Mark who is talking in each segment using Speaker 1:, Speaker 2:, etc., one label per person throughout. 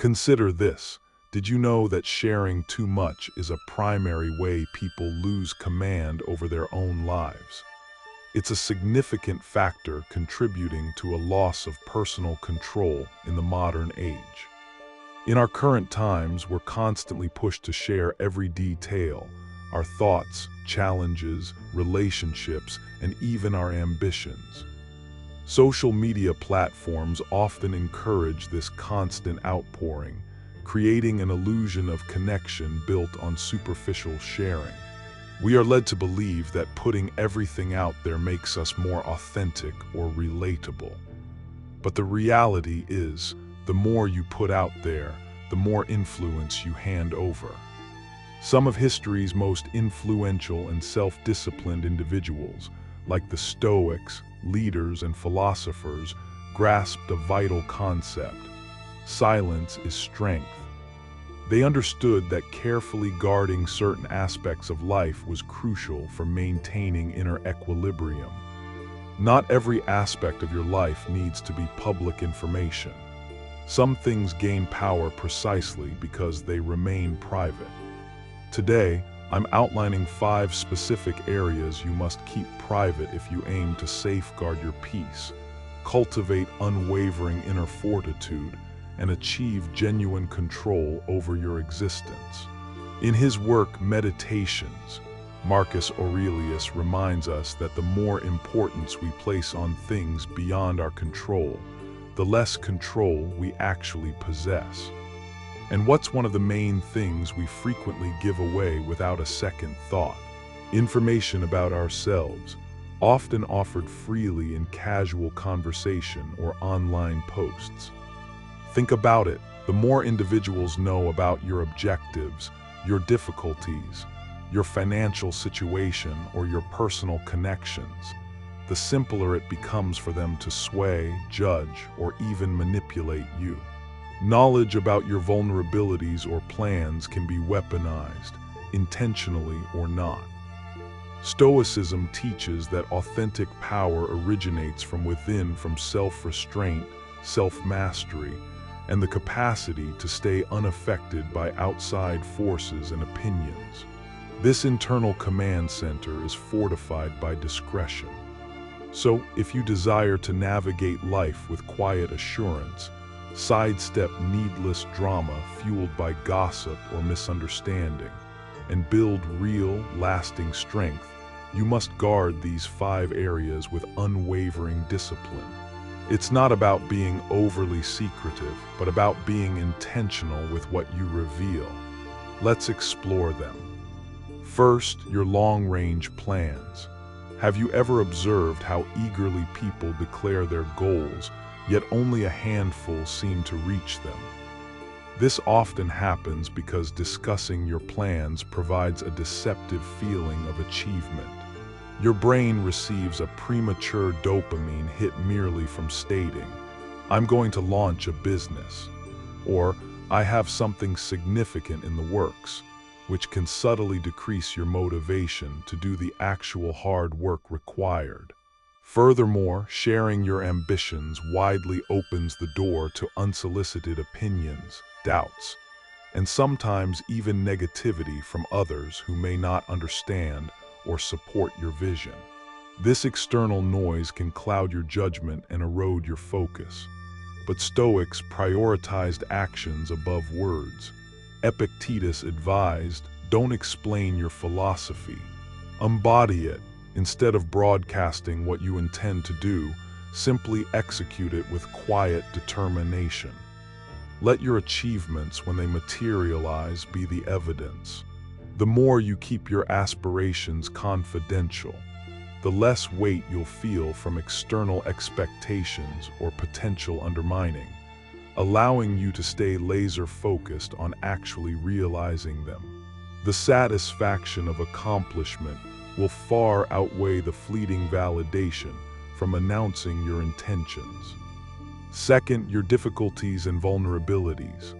Speaker 1: Consider this. Did you know that sharing too much is a primary way people lose command over their own lives? It's a significant factor contributing to a loss of personal control in the modern age. In our current times, we're constantly pushed to share every detail, our thoughts, challenges, relationships, and even our ambitions. Social media platforms often encourage this constant outpouring, creating an illusion of connection built on superficial sharing. We are led to believe that putting everything out there makes us more authentic or relatable. But the reality is, the more you put out there, the more influence you hand over. Some of history's most influential and self-disciplined individuals, like the Stoics, leaders, and philosophers, grasped a vital concept: silence is strength. They understood that carefully guarding certain aspects of life was crucial for maintaining inner equilibrium. Not every aspect of your life needs to be public information. Some things gain power precisely because they remain private. Today, I'm outlining 5 specific areas you must keep private if you aim to safeguard your peace, cultivate unwavering inner fortitude, and achieve genuine control over your existence. In his work, Meditations, Marcus Aurelius reminds us that the more importance we place on things beyond our control, the less control we actually possess. And what's one of the main things we frequently give away without a second thought? Information about ourselves, often offered freely in casual conversation or online posts. Think about it. The more individuals know about your objectives, your difficulties, your financial situation, or your personal connections, the simpler it becomes for them to sway, judge, or even manipulate you. Knowledge about your vulnerabilities or plans can be weaponized, intentionally or not. Stoicism teaches that authentic power originates from within, from self-restraint, self-mastery, and the capacity to stay unaffected by outside forces and opinions. This internal command center is fortified by discretion. So, if you desire to navigate life with quiet assurance, sidestep needless drama fueled by gossip or misunderstanding, and build real, lasting strength, you must guard these 5 areas with unwavering discipline. It's not about being overly secretive, but about being intentional with what you reveal. Let's explore them. First, your long-range plans. Have you ever observed how eagerly people declare their goals, yet only a handful seem to reach them? This often happens because discussing your plans provides a deceptive feeling of achievement. Your brain receives a premature dopamine hit merely from stating, "I'm going to launch a business," or "I have something significant in the works," which can subtly decrease your motivation to do the actual hard work required. Furthermore, sharing your ambitions widely opens the door to unsolicited opinions, doubts, and sometimes even negativity from others who may not understand or support your vision. This external noise can cloud your judgment and erode your focus. But Stoics prioritized actions above words. Epictetus advised, "Don't explain your philosophy. Embody it. Instead of broadcasting what you intend to do, simply execute it with quiet determination. Let your achievements, when they materialize, be the evidence." The more you keep your aspirations confidential, the less weight you'll feel from external expectations or potential undermining, allowing you to stay laser-focused on actually realizing them. The satisfaction of accomplishment will far outweigh the fleeting validation from announcing your intentions. Second, your difficulties and vulnerabilities.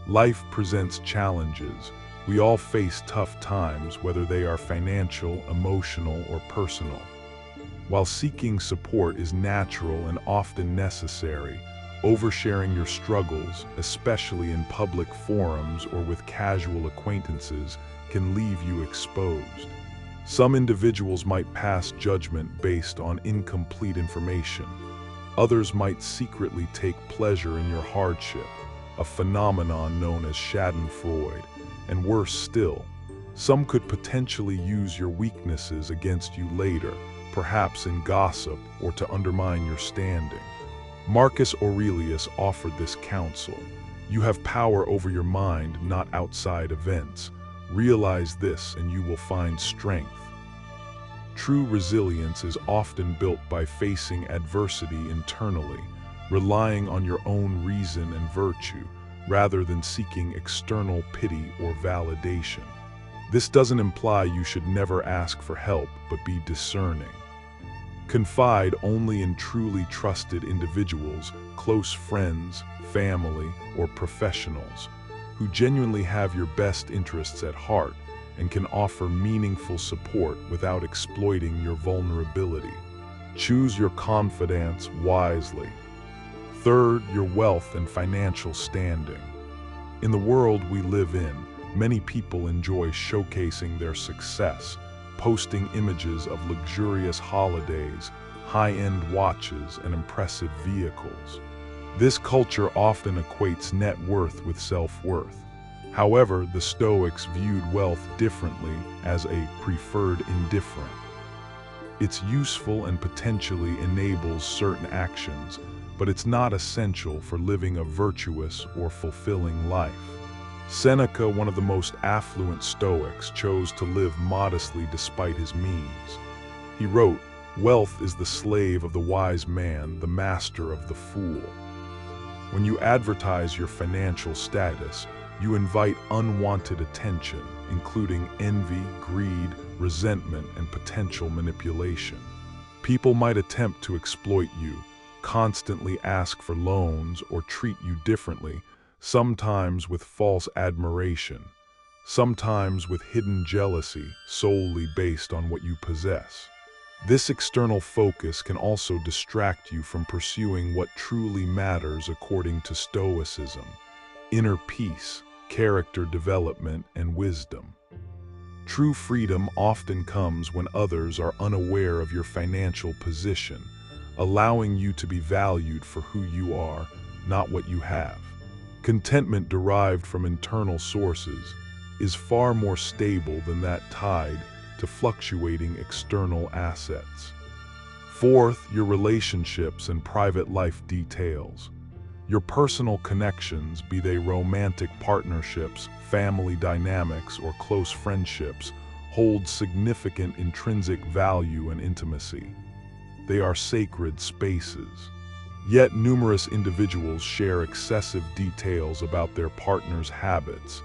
Speaker 1: Life presents challenges. We all face tough times, whether they are financial, emotional, or personal. While seeking support is natural and often necessary, Oversharing your struggles, especially in public forums or with casual acquaintances, can leave you exposed. Some individuals might pass judgment based on incomplete information. Others might secretly take pleasure in your hardship, a phenomenon known as schadenfreude, and worse still, some could potentially use your weaknesses against you later, perhaps in gossip or to undermine your standing. Marcus Aurelius offered this counsel: you have power over your mind, not outside events. Realize this and you will find strength. True resilience is often built by facing adversity internally, relying on your own reason and virtue, rather than seeking external pity or validation. This doesn't imply you should never ask for help, but be discerning. Confide only in truly trusted individuals, close friends, family, or professionals, who genuinely have your best interests at heart and can offer meaningful support without exploiting your vulnerability. Choose your confidants wisely. Third, your wealth and financial standing. In the world we live in, many people enjoy showcasing their success, posting images of luxurious holidays, high-end watches, and impressive vehicles. This culture often equates net worth with self-worth. However, the Stoics viewed wealth differently, as a preferred indifferent. It's useful and potentially enables certain actions, but it's not essential for living a virtuous or fulfilling life. Seneca, one of the most affluent Stoics, chose to live modestly despite his means. He wrote, "Wealth is the slave of the wise man, the master of the fool." When you advertise your financial status, you invite unwanted attention, including envy, greed, resentment, and potential manipulation. People might attempt to exploit you, constantly ask for loans, or treat you differently, sometimes with false admiration, sometimes with hidden jealousy solely based on what you possess. This external focus can also distract you from pursuing what truly matters according to Stoicism: inner peace, character development, and wisdom. True freedom often comes when others are unaware of your financial position, allowing you to be valued for who you are, not what you have. Contentment derived from internal sources is far more stable than that tied to fluctuating external assets. Fourth, your relationships and private life details. Your personal connections, be they romantic partnerships, family dynamics, or close friendships, hold significant intrinsic value and intimacy. They are sacred spaces. Yet numerous individuals share excessive details about their partner's habits,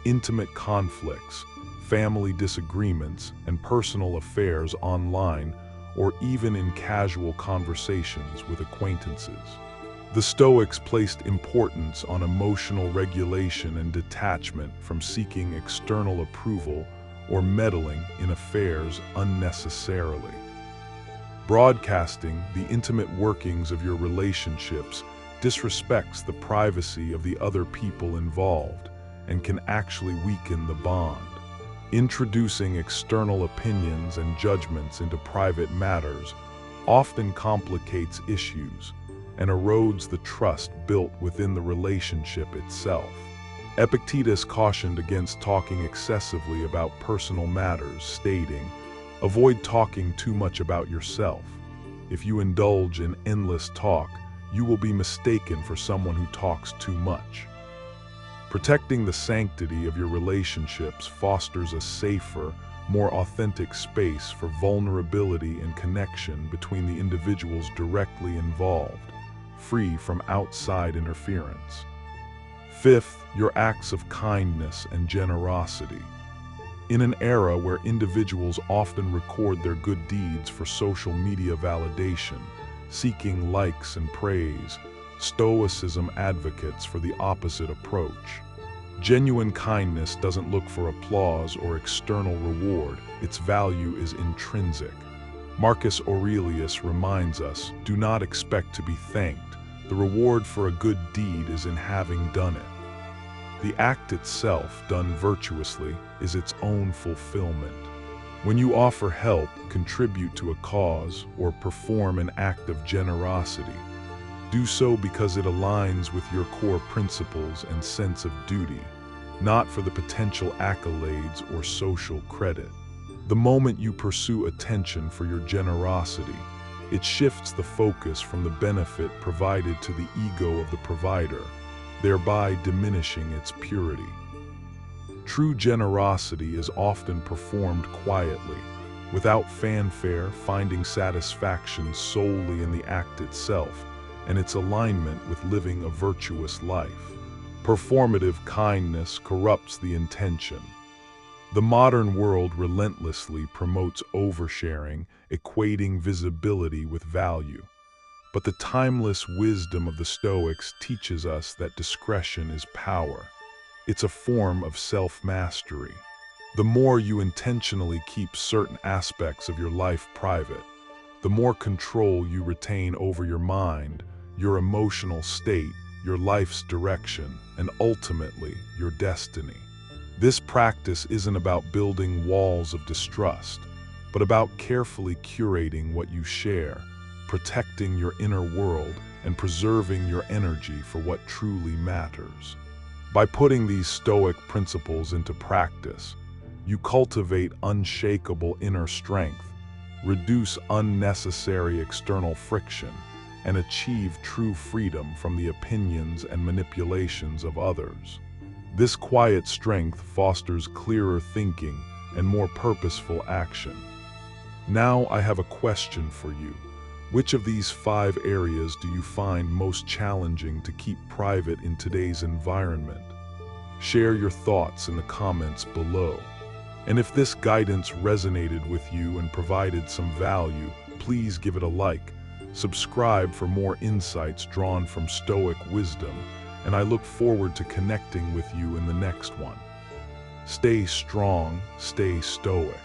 Speaker 1: intimate conflicts, family disagreements, and personal affairs online, or even in casual conversations with acquaintances. The Stoics placed importance on emotional regulation and detachment from seeking external approval or meddling in affairs unnecessarily. Broadcasting the intimate workings of your relationships disrespects the privacy of the other people involved and can actually weaken the bond. Introducing external opinions and judgments into private matters often complicates issues and erodes the trust built within the relationship itself. Epictetus cautioned against talking excessively about personal matters, stating, "Avoid talking too much about yourself. If you indulge in endless talk, you will be mistaken for someone who talks too much." Protecting the sanctity of your relationships fosters a safer, more authentic space for vulnerability and connection between the individuals directly involved, free from outside interference. Fifth, your acts of kindness and generosity. In an era where individuals often record their good deeds for social media validation, seeking likes and praise, Stoicism advocates for the opposite approach. Genuine kindness doesn't look for applause or external reward. Its value is intrinsic. Marcus Aurelius reminds us, "Do not expect to be thanked, The reward for a good deed is in having done it. The act itself, done virtuously, is its own fulfillment. When you offer help, contribute to a cause, or perform an act of generosity, do so because it aligns with your core principles and sense of duty, not for the potential accolades or social credit. The moment you pursue attention for your generosity, it shifts the focus from the benefit provided to the ego of the provider, thereby diminishing its purity. True generosity is often performed quietly, without fanfare, finding satisfaction solely in the act itself and its alignment with living a virtuous life. Performative kindness corrupts the intention. The modern world relentlessly promotes oversharing, equating visibility with value. But the timeless wisdom of the Stoics teaches us that discretion is power. It's a form of self-mastery. The more you intentionally keep certain aspects of your life private, the more control you retain over your mind, your emotional state, your life's direction, and ultimately, your destiny. This practice isn't about building walls of distrust, but about carefully curating what you share, protecting your inner world, and preserving your energy for what truly matters. By putting these Stoic principles into practice, you cultivate unshakable inner strength, reduce unnecessary external friction, and achieve true freedom from the opinions and manipulations of others. This quiet strength fosters clearer thinking and more purposeful action. Now I have a question for you. Which of these 5 areas do you find most challenging to keep private in today's environment? Share your thoughts in the comments below. And if this guidance resonated with you and provided some value, please give it a like. Subscribe for more insights drawn from Stoic wisdom, and I look forward to connecting with you in the next one. Stay strong, stay stoic.